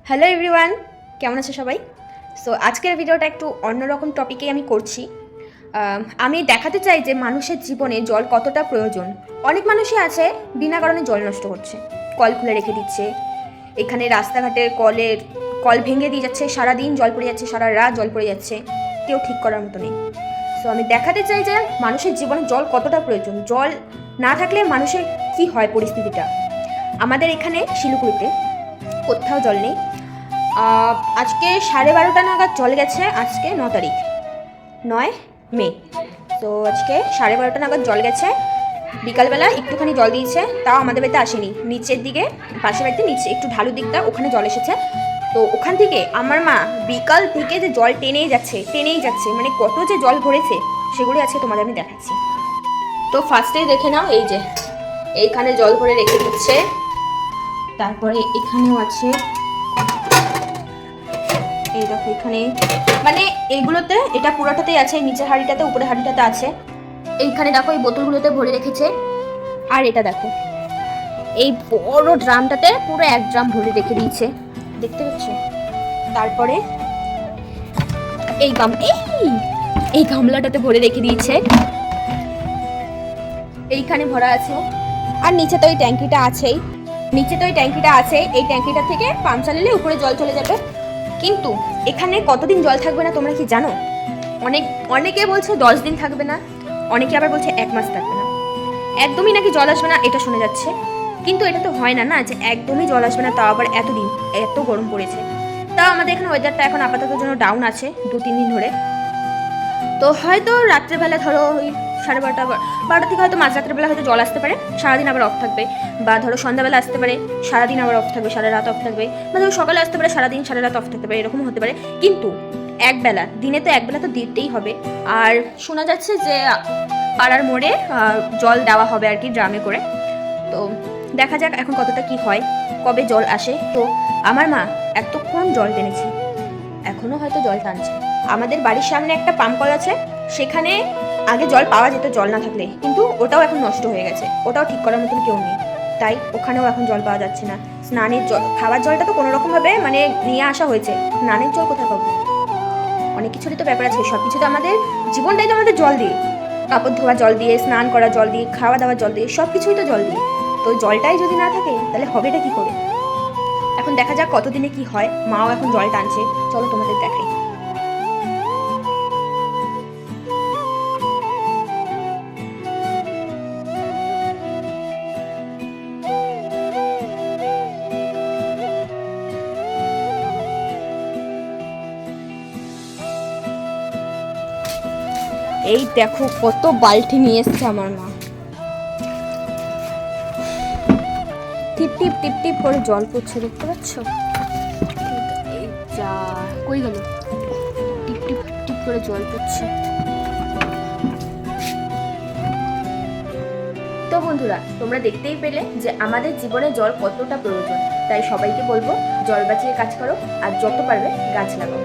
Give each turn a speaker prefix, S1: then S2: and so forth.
S1: Hello everyone, কেমন আছে সবাই? সো আজকের ভিডিওটা একটু অন্যরকম টপিকেই আমি করছি। আমি দেখাতে চাই যে মানুষের জীবনে জল কতটা প্রয়োজন। অনেক মানুষই আছে বিনা কারণে জল নষ্ট করছে, কল খুলে রেখে দিচ্ছে। এখানে রাস্তাঘাটের কল ভেঙে দিয়ে যাচ্ছে, সারাদিন জল পড়ে যাচ্ছে, সারা রাত জল পড়ে যাচ্ছে, কেউ ঠিক করার মতো নেই। সো আমি দেখাতে চাই যে মানুষের জীবনে জল কতটা প্রয়োজন। জল না থাকলে মানুষের কি হয় পরিস্থিতিটা। আমাদের এখানে শিলিগুড়িতে কোথাও জল নেই। আজকে 12:30 নাগাদ জল গেছে। আজকে 9 তারিখ, 9 মে। তো আজকে 12:30 নাগাদ জল গেছে। বিকালবেলা একটুখানি জল দিয়েছে, তাও আমাদের বাড়িতে আসেনি। নিচের দিকে, পাশের বাড়িতে নিচে একটু ঢালু দিকটা, ওখানে জল এসেছে। তো ওখান থেকে আমার মা বিকাল থেকে যে জল টেনেই যাচ্ছে, মানে কত যে জল ভরেছে সেগুলো আজকে তোমাদের আমি দেখাচ্ছি। তো ফার্স্টেই দেখে নাও, এই যে এইখানে জল ভরে রেখে দিচ্ছে। তারপরে এখানেও আছে, এই দেখো এখানে, মানে এইগুলোতে, এটা পুরোটাতেই আছে, নিচের হাঁড়িটাতে, উপরে হাঁড়িটাতে আছে। এইখানে দেখো এই বোতলগুলোতে ভরে রেখেছে। আর এটা দেখো এই বড় ড্রামটাতে পুরো 1 ড্রাম ভরে রেখে দিয়েছে, দেখতে পাচ্ছ? তারপরে এই গামলাটাতে ভরে রেখে দিয়েছে, এইখানে ভরা আছে। আর নিচে তো এই ট্যাঙ্কিটা আছেই, এই ট্যাঙ্কিটা থেকে পাম্প চালালে উপরে জল চলে যাবে। কিন্তু এখানে কতদিন জল থাকবে না তোমরা কি জানো? অনেকে বলছে 10 দিন থাকবে না, অনেকে আবার বলছে 1 মাস থাকবে না, একদমই নাকি জল আসবে না, এটা শোনা যাচ্ছে। কিন্তু এটা তো হয় না যে একদমই জল আসবে না, তাও আবার এতদিন, এত গরম পড়েছে। তাও আমাদের এখানে ওয়েদারটা এখন আপাতত জন্য ডাউন আছে 2-3 দিন ধরে। তো হয়তো রাত্রেবেলা ধরো ওই 12:30 থেকে হয়তো মাঝরাত্রের বেলা হয়তো জল আসতে পারে, সারাদিন আবার অফ থাকবে। বা ধরো সন্ধ্যাবেলা আসতে পারে, সারাদিন আবার অফ থাকবে, সারা রাত অফ থাকবে। বা ধরো সকালে আসতে পারে, সারাদিন সারা রাত অফ থাকতে পারে, এরকম হতে পারে। কিন্তু দিনে তো একবেলা তো দিতেই হবে। আর শোনা যাচ্ছে যে পাড়ার মোড়ে জল দেওয়া হবে আর কি, ড্রামে করে। তো দেখা যাক এখন কতটা কি হয়, কবে জল আসে। তো আমার মা এতক্ষণ জল টেনেছে, এখনো হয়তো জল টানছে। আমাদের বাড়ির সামনে একটা পাম্প কল আছে, সেখানে আগে জল পাওয়া যেত জল না থাকলে, কিন্তু ওটাও এখন নষ্ট হয়ে গেছে, ওটাও ঠিক করার মতন কেউ নেই, তাই ওখানেও এখন জল পাওয়া যাচ্ছে না। স্নানের জল, খাবার জলটা তো কোনো রকম ভাবে মানে নিয়ে আসা হয়েছে, স্নানের জল কোথায় পাবো? অনেক কিছুরই তো ব্যাপার আছে, সব কিছু তো আমাদের জীবনটাই তো আমাদের জল দিয়ে, কাপড় ধোয়া জল দিয়ে, স্নান করা জল দিয়ে, খাওয়া দাওয়া জল দিয়ে, সব কিছুই তো জল দিয়ে। তো জলটাই যদি না থাকে তাহলে হবেটা কি করে? এখন দেখা যাক কতদিনে কি হয়। মাও এখন জল টানছে, চলো তোমাদের দেখাই। এই দেখো কত বালতি নিয়ে এসছে আমার মা, টিপ টিপ টিপ টিপ করে জল পড়ছে, দেখতে পাচ্ছ? এই যা, কই গেল? টিপ টিপ টিপ করে জল পড়ছে। তো বন্ধুরা, তোমরা দেখতেই পেলে যে আমাদের জীবনে জল কতটা প্রয়োজন। তাই সবাইকে বলবো, জল বাঁচিয়ে কাজ করো আর যত পারবে গাছ লাগাও।